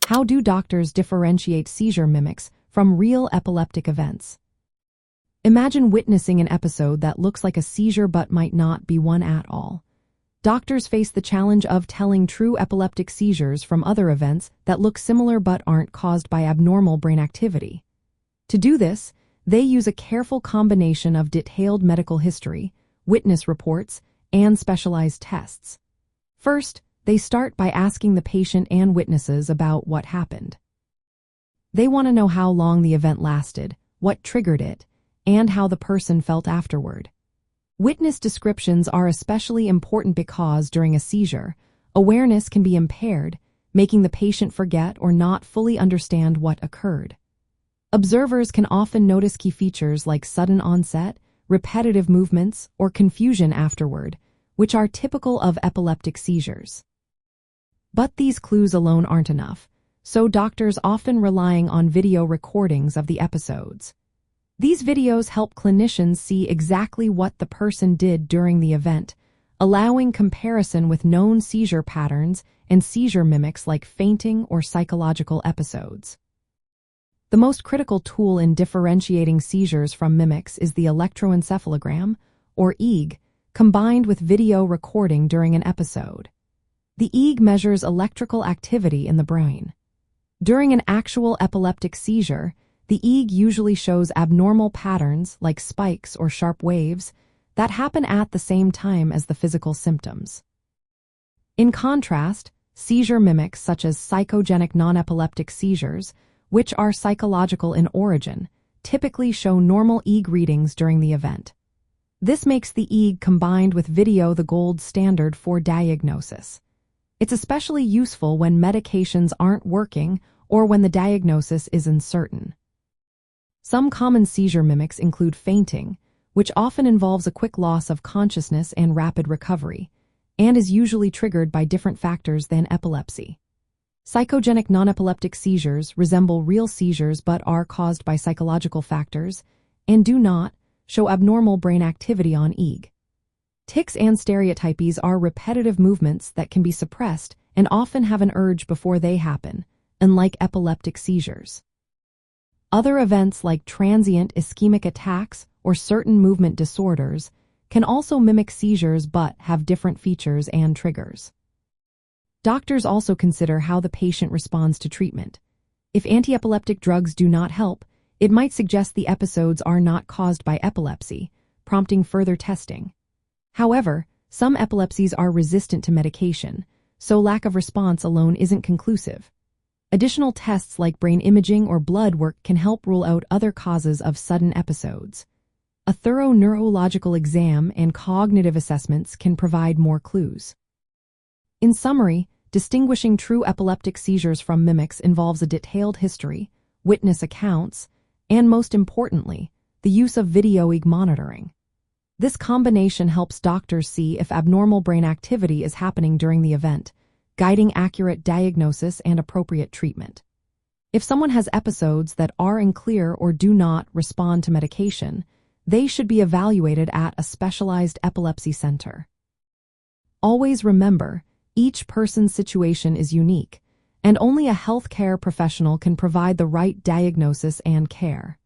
How do doctors differentiate seizure mimics from real epileptic events? Imagine witnessing an episode that looks like a seizure but might not be one at all. Doctors face the challenge of telling true epileptic seizures from other events that look similar but aren't caused by abnormal brain activity. To do this, they use a careful combination of detailed medical history, witness reports, and specialized tests. First, they start by asking the patient and witnesses about what happened. They want to know how long the event lasted, what triggered it, and how the person felt afterward. Witness descriptions are especially important because during a seizure, awareness can be impaired, making the patient forget or not fully understand what occurred. Observers can often notice key features like sudden onset, repetitive movements, or confusion afterward, which are typical of epileptic seizures. But these clues alone aren't enough, so doctors often relying on video recordings of the episodes. These videos help clinicians see exactly what the person did during the event, allowing comparison with known seizure patterns and seizure mimics like fainting or psychological episodes. The most critical tool in differentiating seizures from mimics is the electroencephalogram, or EEG, combined with video recording during an episode. The EEG measures electrical activity in the brain. During an actual epileptic seizure, the EEG usually shows abnormal patterns like spikes or sharp waves that happen at the same time as the physical symptoms. In contrast, seizure mimics such as psychogenic non-epileptic seizures, which are psychological in origin, typically show normal EEG readings during the event. This makes the EEG combined with video the gold standard for diagnosis. It's especially useful when medications aren't working or when the diagnosis is uncertain. Some common seizure mimics include fainting, which often involves a quick loss of consciousness and rapid recovery, and is usually triggered by different factors than epilepsy. Psychogenic non-epileptic seizures resemble real seizures but are caused by psychological factors and do not show abnormal brain activity on EEG. Tics and stereotypies are repetitive movements that can be suppressed and often have an urge before they happen, unlike epileptic seizures. Other events like transient ischemic attacks or certain movement disorders can also mimic seizures but have different features and triggers. Doctors also consider how the patient responds to treatment. If anti-epileptic drugs do not help, it might suggest the episodes are not caused by epilepsy, prompting further testing. However, some epilepsies are resistant to medication, so lack of response alone isn't conclusive. Additional tests like brain imaging or blood work can help rule out other causes of sudden episodes. A thorough neurological exam and cognitive assessments can provide more clues. In summary, distinguishing true epileptic seizures from mimics involves a detailed history, witness accounts, and most importantly, the use of video EEG monitoring. This combination helps doctors see if abnormal brain activity is happening during the event, guiding accurate diagnosis and appropriate treatment. If someone has episodes that are unclear or do not respond to medication, they should be evaluated at a specialized epilepsy center. Always remember, each person's situation is unique, and only a healthcare professional can provide the right diagnosis and care.